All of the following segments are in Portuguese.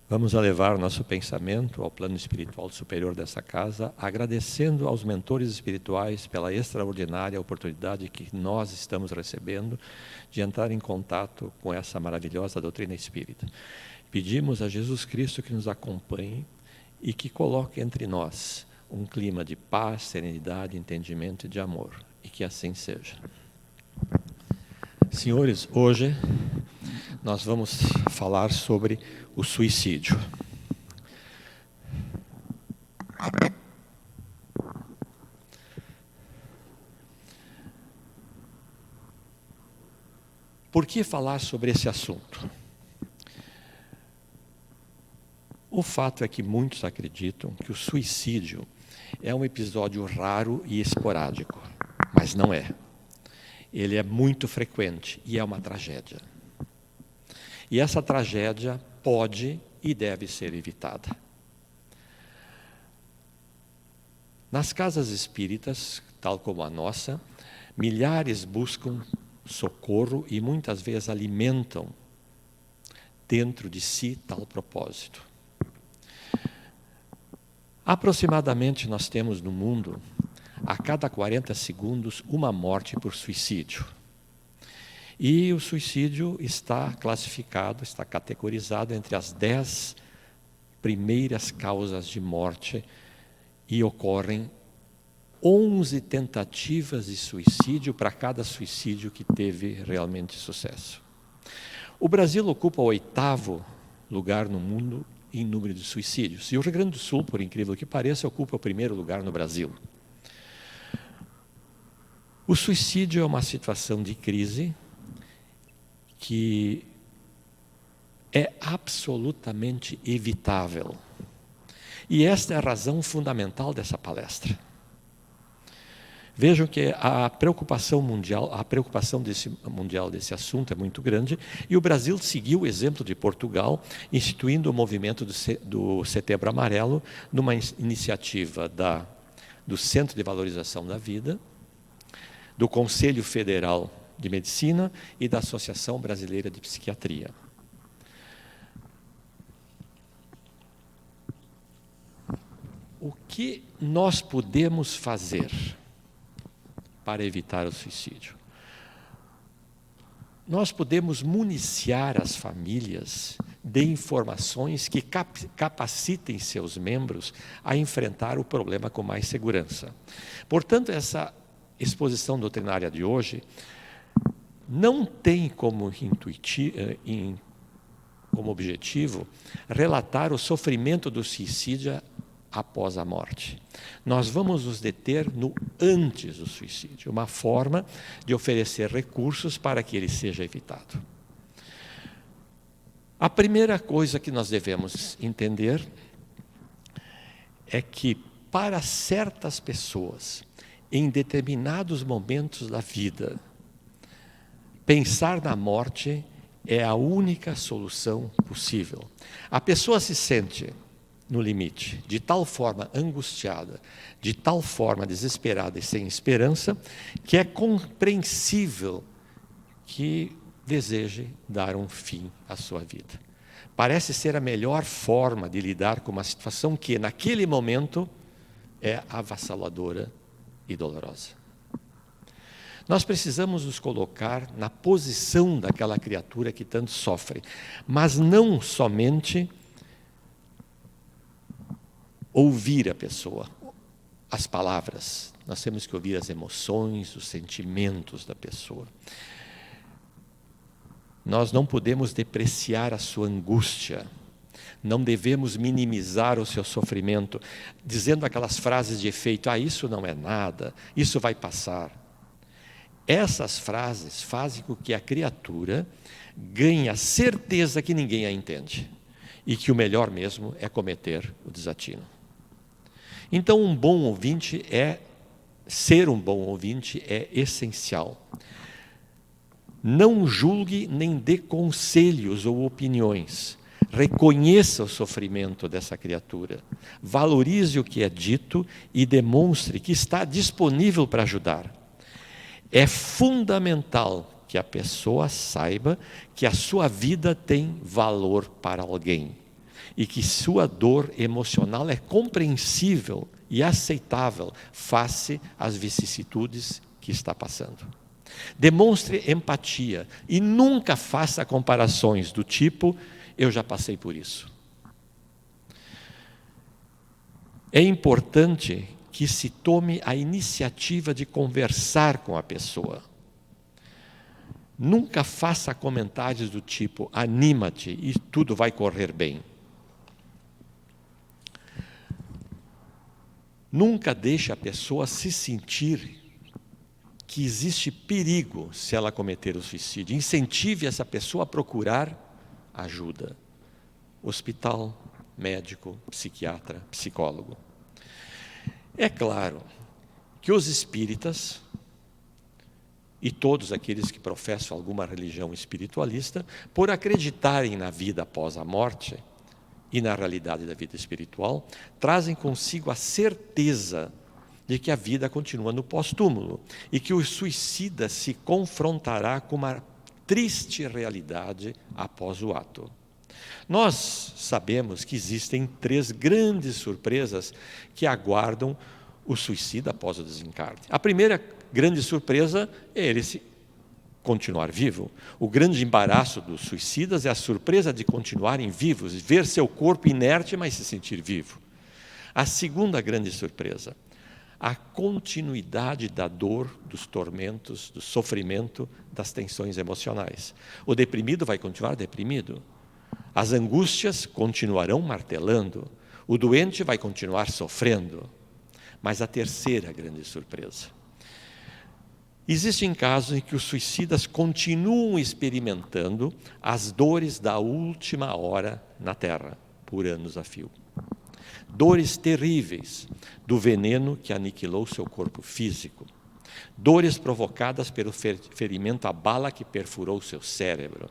Vamos elevar nosso pensamento ao plano espiritual superior dessa casa, agradecendo aos mentores espirituais pela extraordinária oportunidade que nós estamos recebendo de entrar em contato com essa maravilhosa doutrina espírita. Pedimos a Jesus Cristo que nos acompanhe e que coloque entre nós um clima de paz, serenidade, entendimento e de amor. E que assim seja. Senhores, hoje nós vamos falar sobre o suicídio. Por que falar sobre esse assunto? O fato é que muitos acreditam que o suicídio é um episódio raro e esporádico, mas não é. Ele é muito frequente e é uma tragédia. E essa tragédia pode e deve ser evitada. Nas casas espíritas, tal como a nossa, milhares buscam socorro e muitas vezes alimentam dentro de si tal propósito. Aproximadamente nós temos no mundo, a cada 40 segundos, uma morte por suicídio. E o suicídio está classificado, está categorizado entre as 10 primeiras causas de morte e ocorrem 11 tentativas de suicídio para cada suicídio que teve realmente sucesso. O Brasil ocupa o 8º lugar no mundo em número de suicídios. E o Rio Grande do Sul, por incrível que pareça, ocupa o 1º lugar no Brasil. O suicídio é uma situação de crise que é absolutamente evitável. E esta é a razão fundamental dessa palestra. Vejam que a preocupação mundial desse assunto é muito grande, e o Brasil seguiu o exemplo de Portugal, instituindo o movimento do Setembro Amarelo, numa iniciativa do Centro de Valorização da Vida, do Conselho Federal de Medicina e da Associação Brasileira de Psiquiatria. O que nós podemos fazer para evitar o suicídio? Nós podemos municiar as famílias de informações que capacitem seus membros a enfrentar o problema com mais segurança. Portanto, exposição doutrinária de hoje não tem como objetivo relatar o sofrimento do suicídio após a morte. Nós vamos nos deter no antes do suicídio, uma forma de oferecer recursos para que ele seja evitado. A primeira coisa que nós devemos entender é que para certas pessoas, em determinados momentos da vida, pensar na morte é a única solução possível. A pessoa se sente no limite, de tal forma angustiada, de tal forma desesperada e sem esperança, que é compreensível que deseje dar um fim à sua vida. Parece ser a melhor forma de lidar com uma situação que, naquele momento, é avassaladora e dolorosa. Nós precisamos nos colocar na posição daquela criatura que tanto sofre, mas não somente ouvir a pessoa, as palavras. Nós temos que ouvir as emoções, os sentimentos da pessoa. Nós não podemos depreciar a sua angústia. Não devemos minimizar o seu sofrimento, dizendo aquelas frases de efeito: isso não é nada, isso vai passar. Essas frases fazem com que a criatura ganhe a certeza que ninguém a entende e que o melhor mesmo é cometer o desatino. Então, ser um bom ouvinte é essencial. Não julgue nem dê conselhos ou opiniões. Reconheça o sofrimento dessa criatura. Valorize o que é dito e demonstre que está disponível para ajudar. É fundamental que a pessoa saiba que a sua vida tem valor para alguém. e que sua dor emocional é compreensível e aceitável face às vicissitudes que está passando. Demonstre empatia e nunca faça comparações do tipo, eu já passei por isso. É importante que se tome a iniciativa de conversar com a pessoa. Nunca faça comentários do tipo, anima-te e tudo vai correr bem. Nunca deixe a pessoa se sentir que existe perigo se ela cometer o suicídio. Incentive essa pessoa a procurar ajuda. Hospital, médico, psiquiatra, psicólogo. É claro que os espíritas e todos aqueles que professam alguma religião espiritualista, por acreditarem na vida após a morte e na realidade da vida espiritual, trazem consigo a certeza de que a vida continua no pós-túmulo e que o suicida se confrontará com uma triste realidade após o ato. Nós sabemos que existem 3 grandes surpresas que aguardam o suicida após o desencarne. A primeira grande surpresa é ele continuar vivo. O grande embaraço dos suicidas é a surpresa de continuarem vivos, ver seu corpo inerte, mas se sentir vivo. A segunda grande surpresa, a continuidade da dor, dos tormentos, do sofrimento, das tensões emocionais. O deprimido vai continuar deprimido. As angústias continuarão martelando. O doente vai continuar sofrendo. Mas a terceira grande surpresa. Existem casos em que os suicidas continuam experimentando as dores da última hora na Terra, por anos a fio. Dores terríveis do veneno que aniquilou seu corpo físico. Dores provocadas pelo ferimento à bala que perfurou seu cérebro.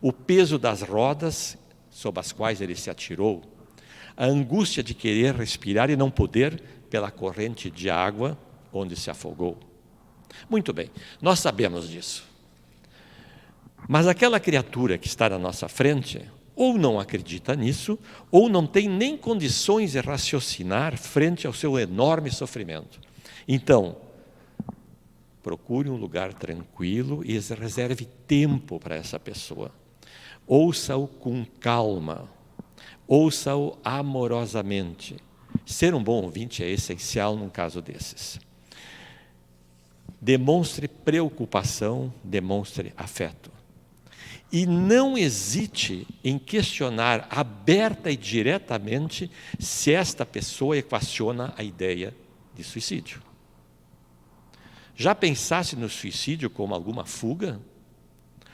O peso das rodas sob as quais ele se atirou. A angústia de querer respirar e não poder pela corrente de água onde se afogou. Muito bem, nós sabemos disso. Mas aquela criatura que está na nossa frente, ou não acredita nisso, ou não tem nem condições de raciocinar frente ao seu enorme sofrimento. Então, procure um lugar tranquilo e reserve tempo para essa pessoa. Ouça-o com calma, ouça-o amorosamente. Ser um bom ouvinte é essencial num caso desses. Demonstre preocupação, demonstre afeto. E não hesite em questionar aberta e diretamente se esta pessoa equaciona a ideia de suicídio. Já pensasse no suicídio como alguma fuga?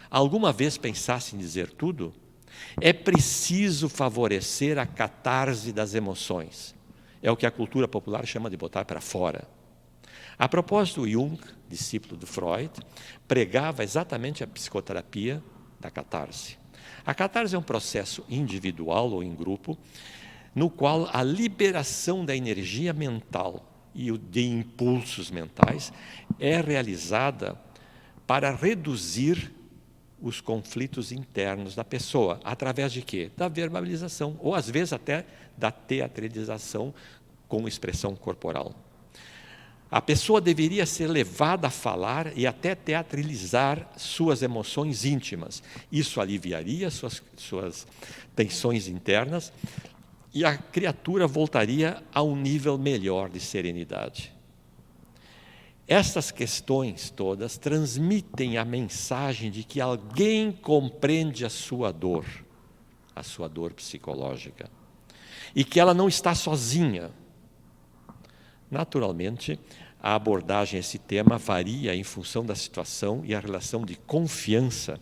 Alguma vez pensasse em dizer tudo? É preciso favorecer a catarse das emoções. É o que a cultura popular chama de botar para fora. A propósito, Jung, discípulo do Freud, pregava exatamente a psicoterapia da catarse. A catarse é um processo individual ou em grupo, no qual a liberação da energia mental e de impulsos mentais é realizada para reduzir os conflitos internos da pessoa. Através de quê? Da verbalização, ou às vezes até da teatralização com expressão corporal. A pessoa deveria ser levada a falar e até teatralizar suas emoções íntimas. Isso aliviaria suas tensões internas e a criatura voltaria a um nível melhor de serenidade. Essas questões todas transmitem a mensagem de que alguém compreende a sua dor psicológica, e que ela não está sozinha. Naturalmente, a abordagem a esse tema varia em função da situação e a relação de confiança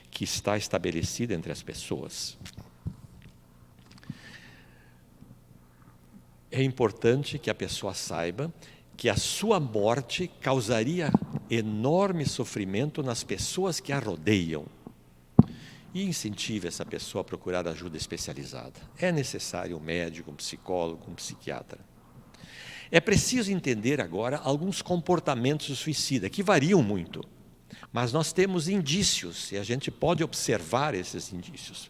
que está estabelecida entre as pessoas. É importante que a pessoa saiba que a sua morte causaria enorme sofrimento nas pessoas que a rodeiam. E incentive essa pessoa a procurar ajuda especializada. É necessário um médico, um psicólogo, um psiquiatra. É preciso entender agora alguns comportamentos do suicida, que variam muito. Mas nós temos indícios, e a gente pode observar esses indícios.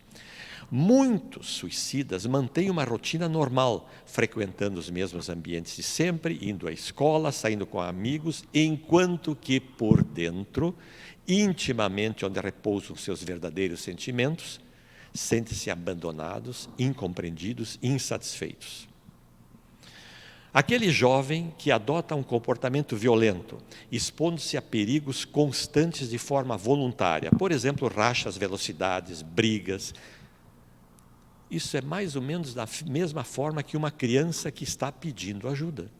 Muitos suicidas mantêm uma rotina normal, frequentando os mesmos ambientes de sempre, indo à escola, saindo com amigos, enquanto que por dentro, intimamente onde repousam seus verdadeiros sentimentos, sentem-se abandonados, incompreendidos, insatisfeitos. Aquele jovem que adota um comportamento violento, expondo-se a perigos constantes de forma voluntária, por exemplo, rachas, velocidades, brigas. Isso é mais ou menos da mesma forma que uma criança que está pedindo ajuda.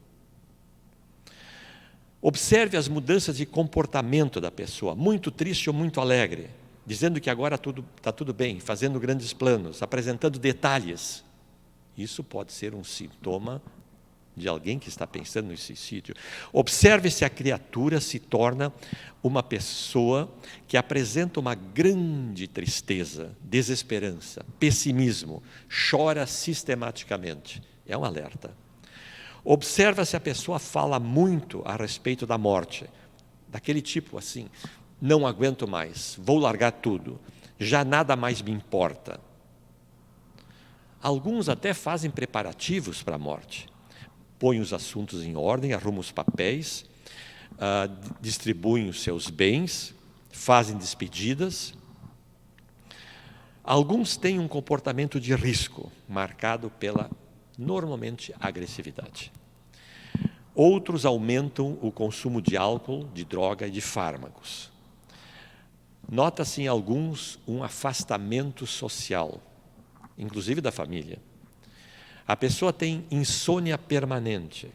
Observe as mudanças de comportamento da pessoa, muito triste ou muito alegre, dizendo que agora está tudo bem, fazendo grandes planos, apresentando detalhes. Isso pode ser um sintoma de alguém que está pensando em suicídio. Observe se a criatura se torna uma pessoa que apresenta uma grande tristeza, desesperança, pessimismo, chora sistematicamente. É um alerta. Observa se a pessoa fala muito a respeito da morte, daquele tipo assim, não aguento mais, vou largar tudo, já nada mais me importa. Alguns até fazem preparativos para a morte. Põem os assuntos em ordem, arrumam os papéis, distribuem os seus bens, fazem despedidas. Alguns têm um comportamento de risco, marcado pela, normalmente, agressividade. Outros aumentam o consumo de álcool, de droga e de fármacos. Nota-se em alguns um afastamento social, inclusive da família. A pessoa tem insônia permanente,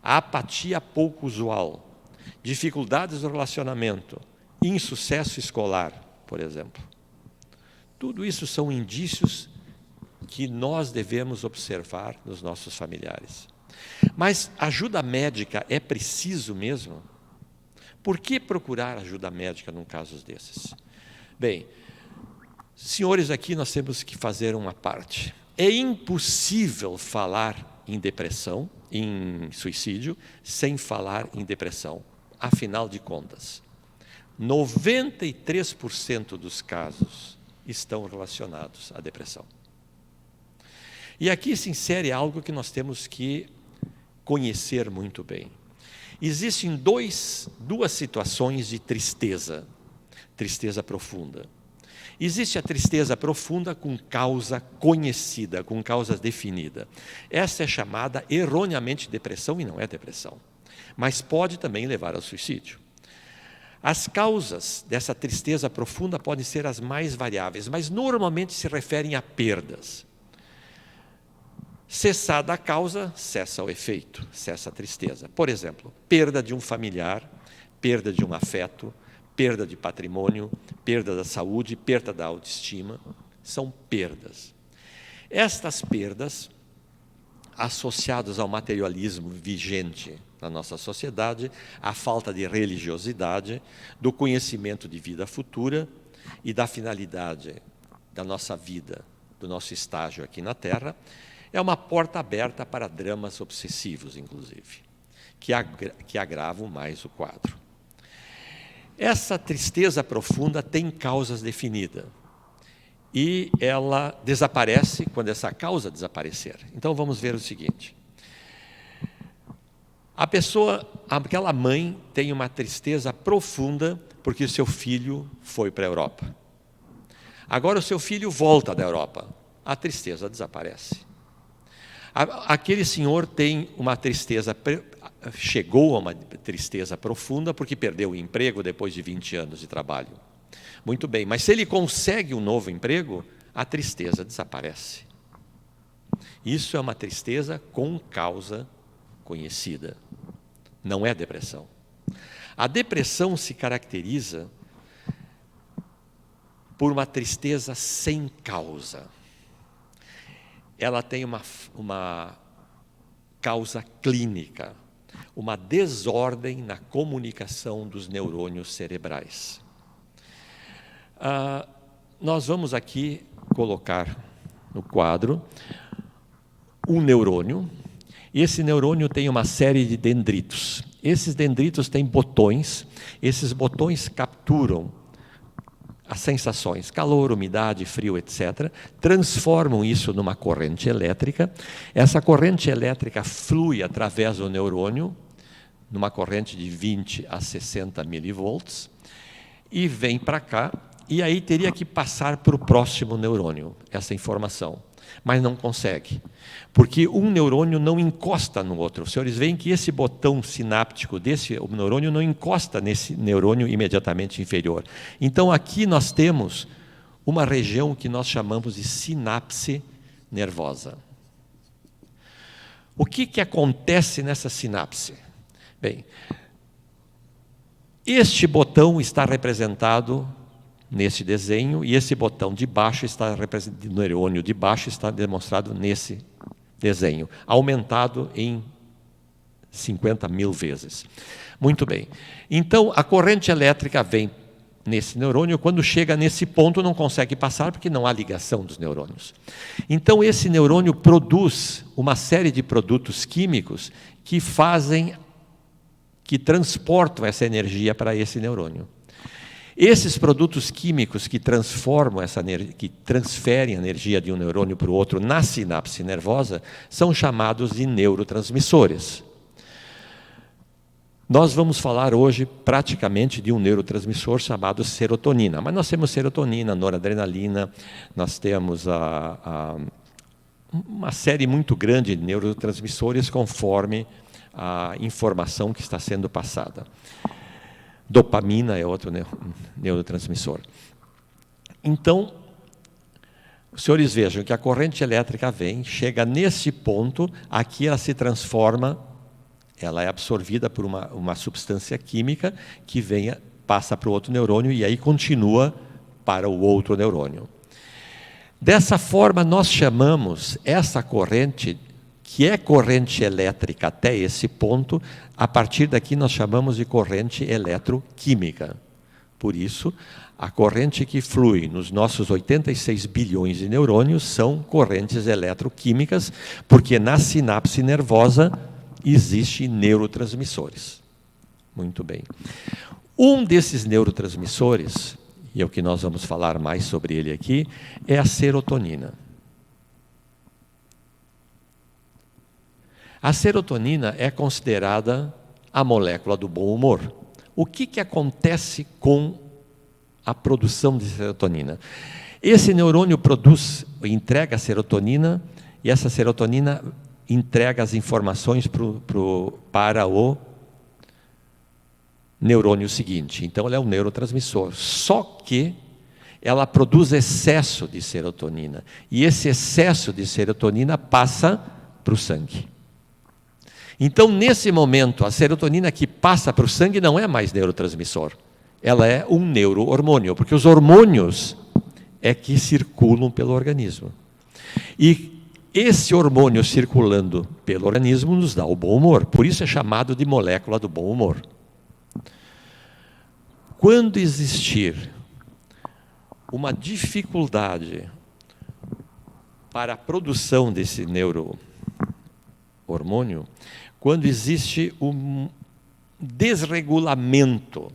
apatia pouco usual, dificuldades no relacionamento, insucesso escolar, por exemplo. Tudo isso são indícios que nós devemos observar nos nossos familiares. Mas ajuda médica é preciso mesmo? Por que procurar ajuda médica num caso desses? Bem, senhores, aqui nós temos que fazer uma parte. É impossível falar em depressão, em suicídio, sem falar em depressão. Afinal de contas, 93% dos casos estão relacionados à depressão. E aqui se insere algo que nós temos que conhecer muito bem. Existem duas situações de tristeza, tristeza profunda. Existe a tristeza profunda com causa conhecida, com causa definida. Essa é chamada erroneamente depressão e não é depressão, mas pode também levar ao suicídio. As causas dessa tristeza profunda podem ser as mais variáveis, mas normalmente se referem a perdas. Cessada a causa, cessa o efeito, cessa a tristeza. Por exemplo, perda de um familiar, perda de um afeto, perda de patrimônio, perda da saúde, perda da autoestima, são perdas. Estas perdas, associadas ao materialismo vigente na nossa sociedade, à falta de religiosidade, do conhecimento de vida futura e da finalidade da nossa vida, do nosso estágio aqui na Terra, é uma porta aberta para dramas obsessivos, inclusive, que agravam mais o quadro. Essa tristeza profunda tem causas definidas e ela desaparece quando essa causa desaparecer. Então vamos ver o seguinte. Aquela mãe tem uma tristeza profunda porque o seu filho foi para a Europa. Agora o seu filho volta da Europa, a tristeza desaparece. Aquele senhor tem uma tristeza, chegou a uma tristeza profunda porque perdeu o emprego depois de 20 anos de trabalho. Muito bem, mas se ele consegue um novo emprego, a tristeza desaparece. Isso é uma tristeza com causa conhecida, não é depressão. A depressão se caracteriza por uma tristeza sem causa. Ela tem uma causa clínica, uma desordem na comunicação dos neurônios cerebrais. Nós vamos aqui colocar no quadro um neurônio, e esse neurônio tem uma série de dendritos. Esses dendritos têm botões, esses botões capturam as sensações, calor, umidade, frio, etc., transformam isso numa corrente elétrica. Essa corrente elétrica flui através do neurônio, numa corrente de 20 a 60 milivolts, e vem para cá, e aí teria que passar para o próximo neurônio, essa informação. Mas não consegue, porque um neurônio não encosta no outro. Os senhores veem que esse botão sináptico desse neurônio não encosta nesse neurônio imediatamente inferior. Então, aqui nós temos uma região que nós chamamos de sinapse nervosa. O que acontece nessa sinapse? Bem, este botão está representado nesse desenho, e esse botão de baixo está representado, o neurônio de baixo está demonstrado nesse desenho, aumentado em 50 mil vezes. Muito bem. Então, a corrente elétrica vem nesse neurônio, quando chega nesse ponto não consegue passar, porque não há ligação dos neurônios. Então, esse neurônio produz uma série de produtos químicos que transportam essa energia para esse neurônio. Esses produtos químicos que transformam que transferem a energia de um neurônio para o outro na sinapse nervosa, são chamados de neurotransmissores. Nós vamos falar hoje praticamente de um neurotransmissor chamado serotonina, mas nós temos serotonina, noradrenalina, nós temos uma série muito grande de neurotransmissores conforme a informação que está sendo passada. Dopamina é outro neurotransmissor. Então, os senhores vejam que a corrente elétrica vem, chega nesse ponto, aqui ela se transforma, ela é absorvida por uma substância química que passa para o outro neurônio e aí continua para o outro neurônio. Dessa forma, nós chamamos essa corrente, que é corrente elétrica até esse ponto, a partir daqui nós chamamos de corrente eletroquímica. Por isso, a corrente que flui nos nossos 86 bilhões de neurônios são correntes eletroquímicas, porque na sinapse nervosa existem neurotransmissores. Muito bem. Um desses neurotransmissores, e é o que nós vamos falar mais sobre ele aqui, é a serotonina. A serotonina é considerada a molécula do bom humor. O que acontece com a produção de serotonina? Esse neurônio entrega a serotonina, e essa serotonina entrega as informações para o neurônio seguinte. Então, ela é um neurotransmissor. Só que ela produz excesso de serotonina. E esse excesso de serotonina passa para o sangue. Então, nesse momento, a serotonina que passa para o sangue não é mais neurotransmissor. Ela é um neurohormônio, porque os hormônios é que circulam pelo organismo. E esse hormônio circulando pelo organismo nos dá o bom humor. Por isso é chamado de molécula do bom humor. Quando existir uma dificuldade para a produção desse neurohormônio, quando existe um desregulamento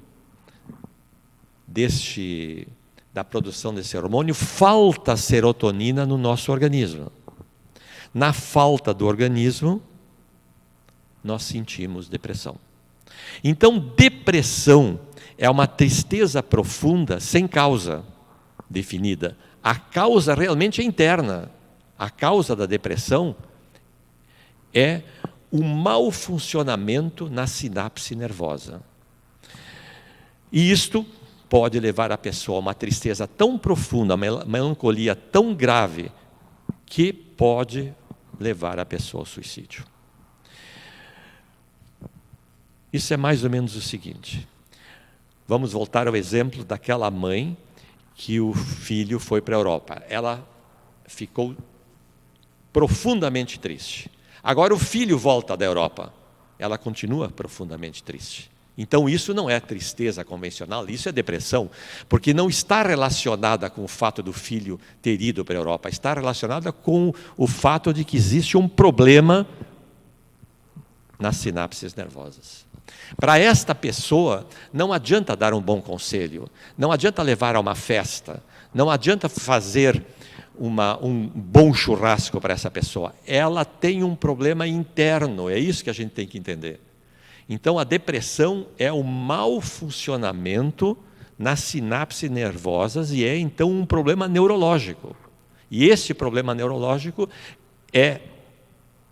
da produção desse hormônio, falta serotonina no nosso organismo. Na falta do organismo, nós sentimos depressão. Então, depressão é uma tristeza profunda sem causa definida. A causa realmente é interna. A causa da depressão é o mau funcionamento na sinapse nervosa. E isto pode levar a pessoa a uma tristeza tão profunda, uma melancolia tão grave, que pode levar a pessoa ao suicídio. Isso é mais ou menos o seguinte. Vamos voltar ao exemplo daquela mãe que o filho foi para a Europa. Ela ficou profundamente triste. Agora o filho volta da Europa. Ela continua profundamente triste. Então isso não é tristeza convencional, isso é depressão, porque não está relacionada com o fato do filho ter ido para a Europa, está relacionada com o fato de que existe um problema nas sinapses nervosas. Para esta pessoa, não adianta dar um bom conselho, não adianta levar a uma festa, não adianta fazer um bom churrasco para essa pessoa. Ela tem um problema interno, é isso que a gente tem que entender. Então, a depressão é o mau funcionamento nas sinapses nervosas e é, então, um problema neurológico. E esse problema neurológico é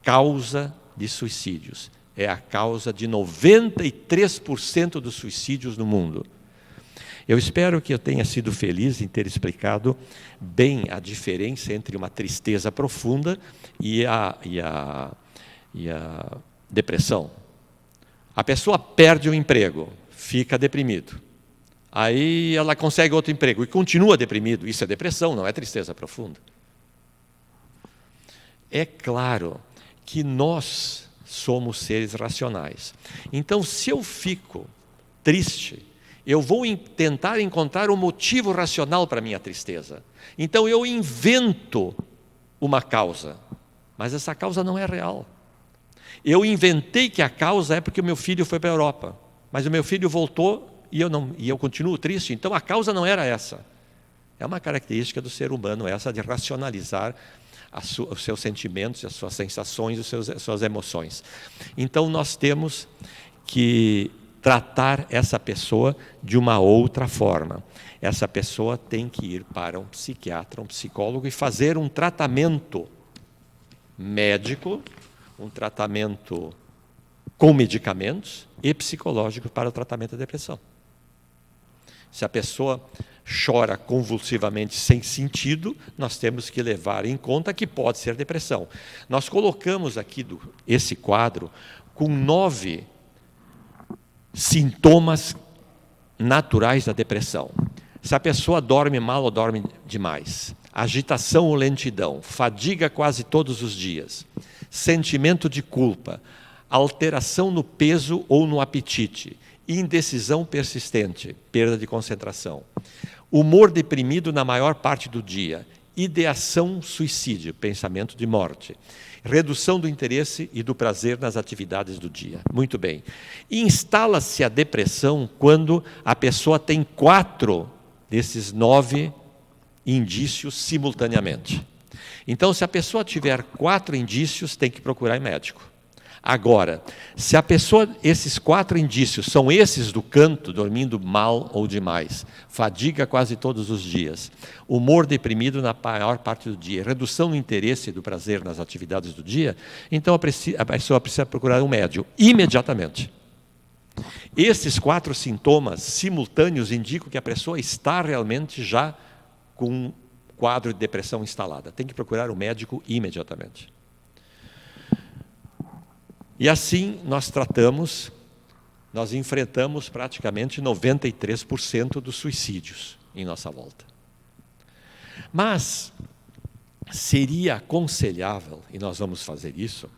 causa de suicídios. É a causa de 93% dos suicídios no mundo. Eu espero que eu tenha sido feliz em ter explicado bem a diferença entre uma tristeza profunda e a depressão. A pessoa perde o emprego, fica deprimido. Aí ela consegue outro emprego e continua deprimido. Isso é depressão, não é tristeza profunda. É claro que nós somos seres racionais. Então, se eu fico triste, eu vou tentar encontrar um motivo racional para a minha tristeza. Então, eu invento uma causa, mas essa causa não é real. Eu inventei que a causa é porque o meu filho foi para a Europa, mas o meu filho voltou e eu continuo triste, então a causa não era essa. É uma característica do ser humano essa de racionalizar os seus sentimentos, as suas sensações, as suas emoções. Então nós temos que tratar essa pessoa de uma outra forma. Essa pessoa tem que ir para um psiquiatra, um psicólogo e fazer um tratamento médico, um tratamento com medicamentos e psicológico para o tratamento da depressão. Se a pessoa chora convulsivamente sem sentido, nós temos que levar em conta que pode ser depressão. Nós colocamos aqui esse quadro com 9 sintomas naturais da depressão. Se a pessoa dorme mal ou dorme demais, agitação ou lentidão, fadiga quase todos os dias, sentimento de culpa, alteração no peso ou no apetite, indecisão persistente, perda de concentração, humor deprimido na maior parte do dia, ideação suicídio, pensamento de morte, redução do interesse e do prazer nas atividades do dia. Muito bem. Instala-se a depressão quando a pessoa tem 4 desses 9 indícios simultaneamente. Então, se a pessoa tiver 4 indícios, tem que procurar médico. Agora, se a pessoa, esses 4 indícios são esses do canto, dormindo mal ou demais, fadiga quase todos os dias, humor deprimido na maior parte do dia, redução do interesse e do prazer nas atividades do dia, então a pessoa precisa procurar um médico imediatamente. Esses 4 sintomas simultâneos indicam que a pessoa está realmente já com um quadro de depressão instalada. Tem que procurar um médico imediatamente. E assim nós enfrentamos praticamente 93% dos suicídios em nossa volta. Mas seria aconselhável, e nós vamos fazer isso,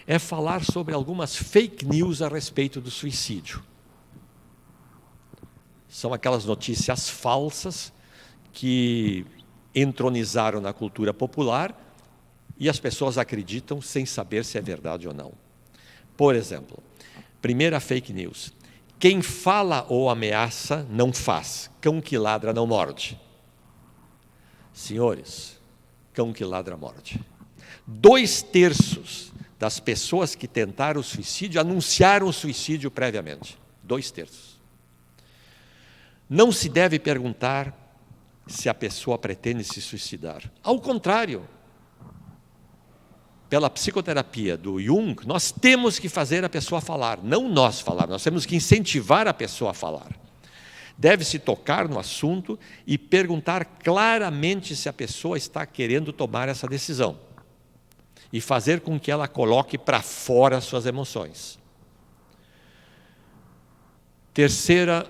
é falar sobre algumas fake news a respeito do suicídio. São aquelas notícias falsas que entronizaram na cultura popular e as pessoas acreditam sem saber se é verdade ou não. Por exemplo, primeira fake news: quem fala ou ameaça não faz, cão que ladra não morde. Senhores, cão que ladra morde. 2/3 das pessoas que tentaram o suicídio anunciaram o suicídio previamente. 2/3. Não se deve perguntar se a pessoa pretende se suicidar. Ao contrário, pela psicoterapia do Jung, nós temos que fazer a pessoa falar, não nós falar, nós temos que incentivar a pessoa a falar. Deve-se tocar no assunto e perguntar claramente se a pessoa está querendo tomar essa decisão e fazer com que ela coloque para fora as suas emoções. Terceira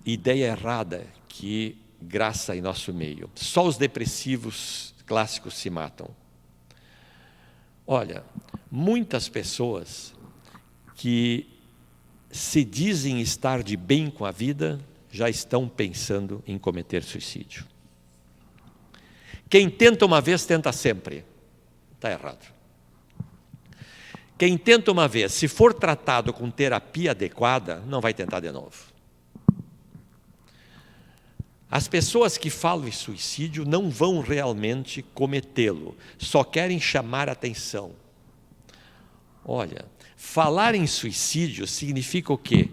ideia errada que graça em nosso meio: só os depressivos clássicos se matam. Olha, muitas pessoas que se dizem estar de bem com a vida já estão pensando em cometer suicídio. Quem tenta uma vez, tenta sempre. Está errado. Quem tenta uma vez, se for tratado com terapia adequada, não vai tentar de novo. As pessoas que falam em suicídio não vão realmente cometê-lo, só querem chamar atenção. Olha, falar em suicídio significa o quê?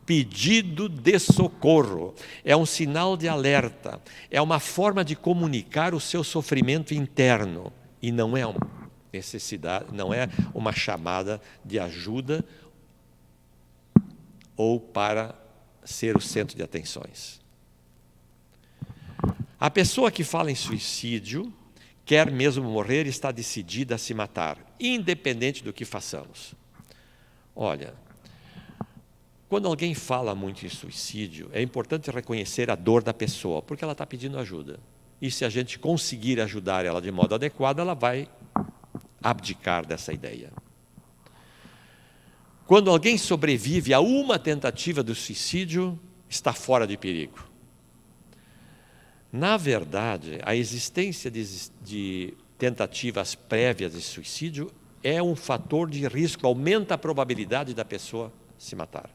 Pedido de socorro, é um sinal de alerta, é uma forma de comunicar o seu sofrimento interno, e não é uma necessidade, não é uma chamada de ajuda ou para ser o centro de atenções. A pessoa que fala em suicídio quer mesmo morrer e está decidida a se matar, independente do que façamos. Olha, quando alguém fala muito em suicídio, é importante reconhecer a dor da pessoa, porque ela está pedindo ajuda. E se a gente conseguir ajudar ela de modo adequado, ela vai abdicar dessa ideia. Quando alguém sobrevive a uma tentativa de suicídio, está fora de perigo. Na verdade, a existência de tentativas prévias de suicídio é um fator de risco, aumenta a probabilidade da pessoa se matar.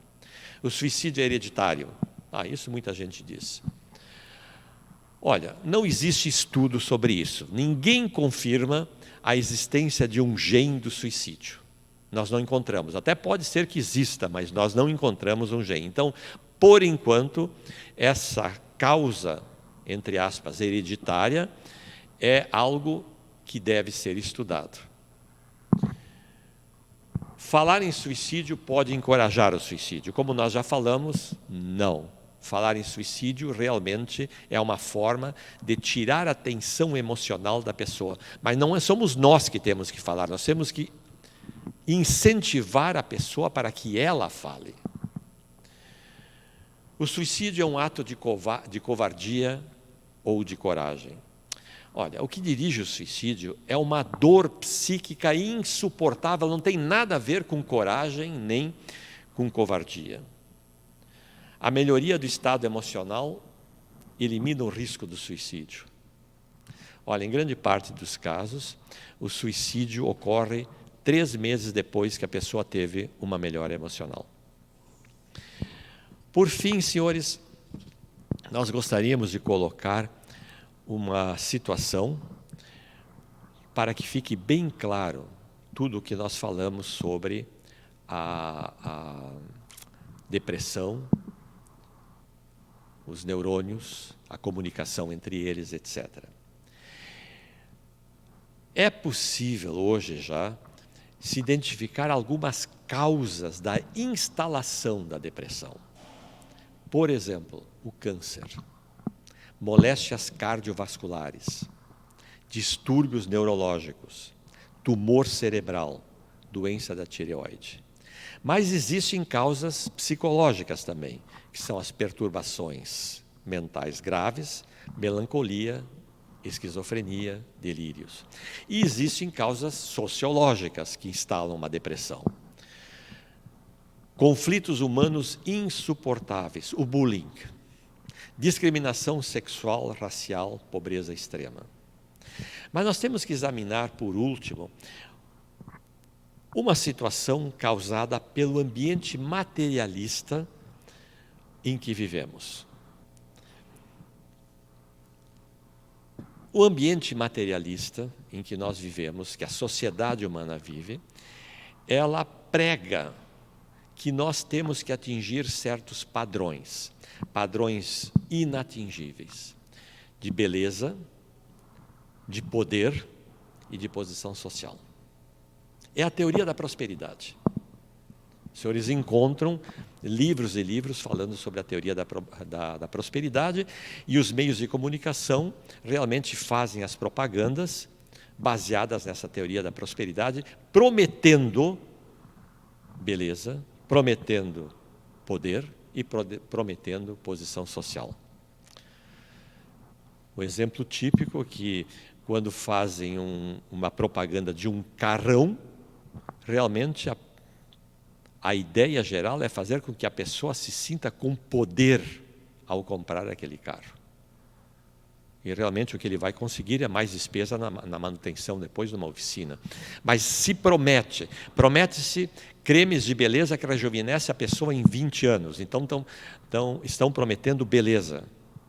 O suicídio é hereditário. Isso muita gente diz. Olha, não existe estudo sobre isso. Ninguém confirma a existência de um gene do suicídio. Nós não encontramos. Até pode ser que exista, mas nós não encontramos um gene. Então, por enquanto, essa causa, entre aspas, hereditária, é algo que deve ser estudado. Falar em suicídio pode encorajar o suicídio. Como nós já falamos, não. Falar em suicídio realmente é uma forma de tirar a tensão emocional da pessoa. Mas não somos nós que temos que falar, nós temos que incentivar a pessoa para que ela fale. O suicídio é um ato de covardia ou de coragem. Olha, o que dirige o suicídio é uma dor psíquica insuportável, não tem nada a ver com coragem nem com covardia. A melhoria do estado emocional elimina o risco do suicídio. Olha, em grande parte dos casos, o suicídio ocorre 3 meses depois que a pessoa teve uma melhora emocional. Por fim, senhores, nós gostaríamos de colocar uma situação para que fique bem claro tudo o que nós falamos sobre a depressão, os neurônios, a comunicação entre eles, etc. É possível hoje já se identificar algumas causas da instalação da depressão. Por exemplo, o câncer, moléstias cardiovasculares, distúrbios neurológicos, tumor cerebral, doença da tireoide. Mas existem causas psicológicas também, que são as perturbações mentais graves, melancolia, esquizofrenia, delírios. E existem causas sociológicas que instalam uma depressão. Conflitos humanos insuportáveis, o bullying, discriminação sexual, racial, pobreza extrema. Mas nós temos que examinar, por último, uma situação causada pelo ambiente materialista em que vivemos. O ambiente materialista em que nós vivemos, que a sociedade humana vive, ela prega que nós temos que atingir certos padrões inatingíveis, de beleza, de poder e de posição social. É a teoria da prosperidade. Os senhores encontram livros e livros falando sobre a teoria da prosperidade, e os meios de comunicação realmente fazem as propagandas baseadas nessa teoria da prosperidade, prometendo beleza, prometendo poder e prometendo posição social. O exemplo típico é que, quando fazem uma propaganda de um carrão, realmente a ideia geral é fazer com que a pessoa se sinta com poder ao comprar aquele carro. E realmente o que ele vai conseguir é mais despesa na manutenção depois de uma oficina. Mas se promete-se cremes de beleza que rejuvenesce a pessoa em 20 anos. Então estão prometendo beleza.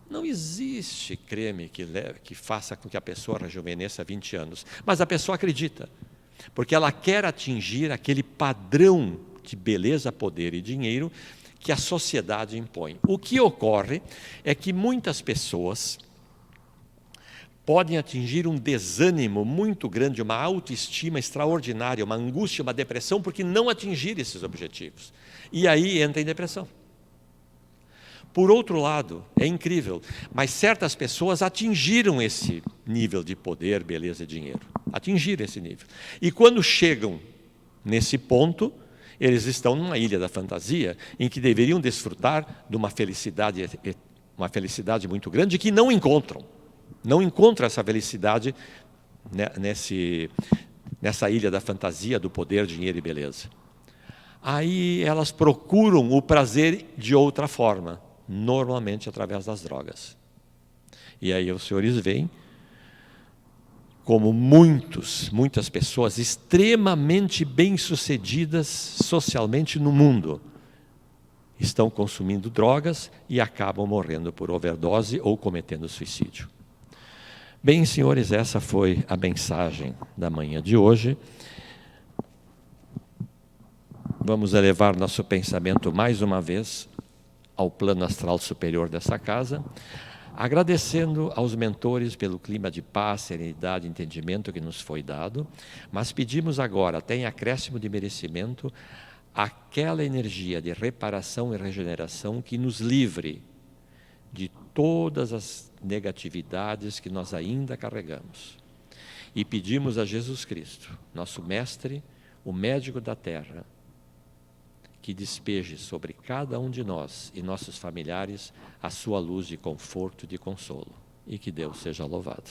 Não existe creme que faça com que a pessoa rejuvenesça 20 anos. Mas a pessoa acredita, porque ela quer atingir aquele padrão de beleza, poder e dinheiro que a sociedade impõe. O que ocorre é que muitas pessoas podem atingir um desânimo muito grande, uma autoestima extraordinária, uma angústia, uma depressão, porque não atingir esses objetivos. E aí entra em depressão. Por outro lado, é incrível, mas certas pessoas atingiram esse nível de poder, beleza e dinheiro. Atingiram esse nível. E quando chegam nesse ponto, eles estão numa ilha da fantasia, em que deveriam desfrutar de uma felicidade muito grande, que não encontram. Não encontram essa felicidade nessa ilha da fantasia, do poder, dinheiro e beleza. Aí elas procuram o prazer de outra forma, normalmente através das drogas. E aí os senhores veem como muitas pessoas extremamente bem-sucedidas socialmente no mundo estão consumindo drogas e acabam morrendo por overdose ou cometendo suicídio. Bem, senhores, essa foi a mensagem da manhã de hoje. Vamos elevar nosso pensamento mais uma vez ao plano astral superior dessa casa, agradecendo aos mentores pelo clima de paz, serenidade e entendimento que nos foi dado, mas pedimos agora, até em acréscimo de merecimento, aquela energia de reparação e regeneração que nos livre de todas as negatividades que nós ainda carregamos. E pedimos a Jesus Cristo, nosso Mestre, o médico da terra, que despeje sobre cada um de nós e nossos familiares a sua luz de conforto e de consolo. E que Deus seja louvado.